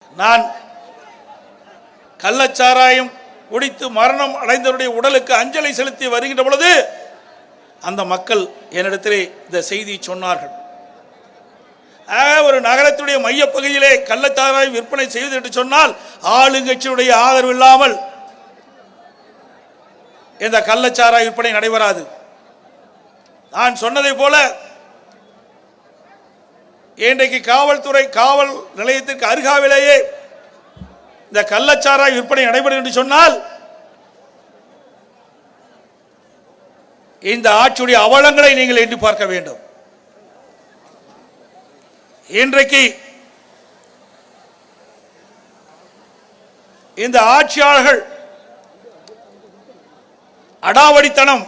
நான் கள்ளச்சாராயம் குடித்து மரணம் அடைந்தவருடைய உடலுக்கு அஞ்சலி செலுத்தி வருகின்ற பொழுது அந்த மக்கள் என்னிடத்திலே இந்த செய்தி சொன்னார்கள். ஒரு நகரத்துடைய மையப்பகுதியிலே கள்ளச்சாராயம் விற்பனை செய்வது என்று சொன்னால் ஆளுங்கட்சியுடைய ஆதரவு இல்லாமல் இந்த கள்ளச்சாராய விற்பனை நடைபெறாது. நான் சொன்னதை போல இன்றைக்கு காவல்துறை காவல் நிலையத்திற்கு அருகாவிலேயே இந்த கள்ளச்சாராய விற்பனை நடைபெறும் என்று சொன்னால் இந்த ஆட்சியுடைய அவலங்களை நீங்கள் எண்ணி பார்க்க வேண்டும். இன்றைக்கு இந்த ஆட்சியாளர்கள் அடாவடித்தனம்,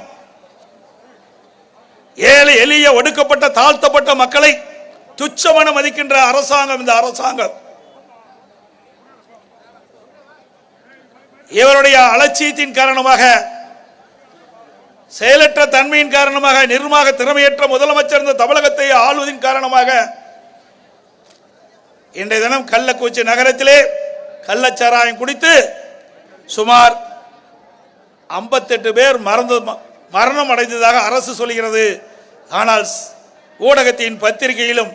ஏழை எளிய ஒடுக்கப்பட்ட தாழ்த்தப்பட்ட மக்களை துச்சமென மதிக்கின்ற அரசாங்கம் இந்த அரசாங்கம். இவருடைய அலட்சியத்தின் காரணமாக, செயலற்ற தன்மையின் காரணமாக, நிர்வாக திறமையற்ற முதலமைச்சர் இந்த தமிழகத்தை ஆளுவதின் காரணமாக இன்றைய தினம் கள்ளக்குறிச்சி நகரத்திலே கள்ளச்சாராயம் குடித்து சுமார் 58 பேர் மரணம் அடைந்ததாக அரசு சொல்கிறது. ஆனால் ஊடகத்தின் பத்திரிகையிலும்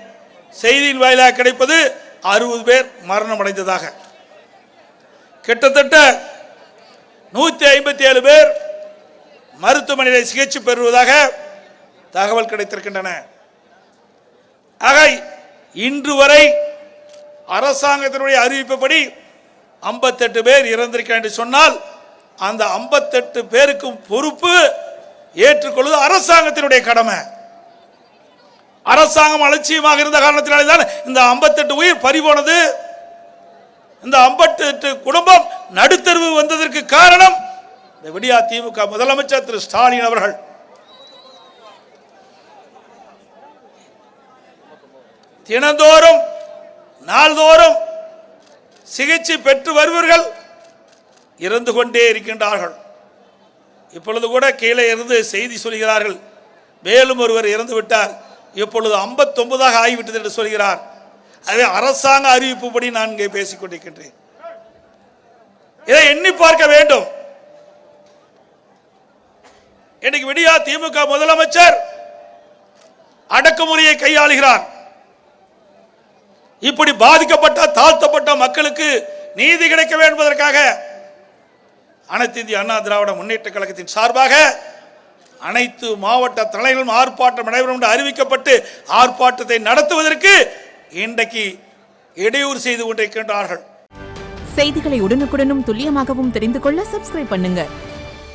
செய்தியின் வாயிலாக கிடைப்பது 60 பேர் மரணம் அடைந்ததாக. கிட்டத்தட்ட 157 பேர் மருத்துவமனையில் சிகிச்சை பெறுவதாக தகவல் கிடைத்திருக்கின்றன. ஆக இன்று வரை அரசாங்கத்தினுடைய அறிவிப்பபடி 58 பேர் இறந்திருக்கிறார் என்று சொன்னால் அந்த 58 பேருக்கும் பொறுப்பு ஏற்றுக்கொள்வது அரசாங்கத்தினுடைய கடமை. அரசாங்கம் அலட்சியமாக இருந்த காரணத்தினாலே தான் இந்த 58 உயிர் பறிபோனது. இந்த 58 குடும்பம் நடுத்தருவு வந்ததற்கு காரணம் இந்த விடியா திமுக முதலமைச்சர் திரு ஸ்டாலின் அவர்கள். தினந்தோறும் நாள்தோறும் சிகிச்சை பெற்று வருவர்கள் இறந்து கொண்டே இருக்கின்றார்கள். இப்பொழுது கூட கீழே இருந்து செய்தி சொல்கிறார்கள், மேலும் ஒருவர் இறந்து விட்டார், இப்பொழுது 59 ஆகிவிட்டது என்று சொல்கிறார். அதே அரசாங்க அறிவிப்புப்படி நான் இங்கே பேசிக் கொண்டிருக்கின்றேன். இதை எண்ணி பார்க்க வேண்டும். இன்னைக்கு விடியா திமுக முதலமைச்சர் அடக்குமுறையை கையாளுகிறார். இப்படி பாதிக்கப்பட்ட தாழ்த்தப்பட்ட மக்களுக்கு நீதி கிடைக்க வேண்டும் என்பதற்காக அனைத்து இந்திய அண்ணா திராவிட முன்னேற்ற கழகத்தின் சார்பாக அனைத்து மாவட்ட தலைவர்களும் ஆர்ப்பாட்டம் நடைபெறும் என்று அறிவிக்கப்பட்டு ஆர்ப்பாட்டத்தை நடத்துவதற்கு இன்றைக்கு இடையூறு செய்து கொண்டிருக்கின்றார்கள். செய்திகளை உடனுக்குடனும் துல்லியமாகவும் தெரிந்து கொள்ள சப்ஸ்கிரைப் பண்ணுங்க.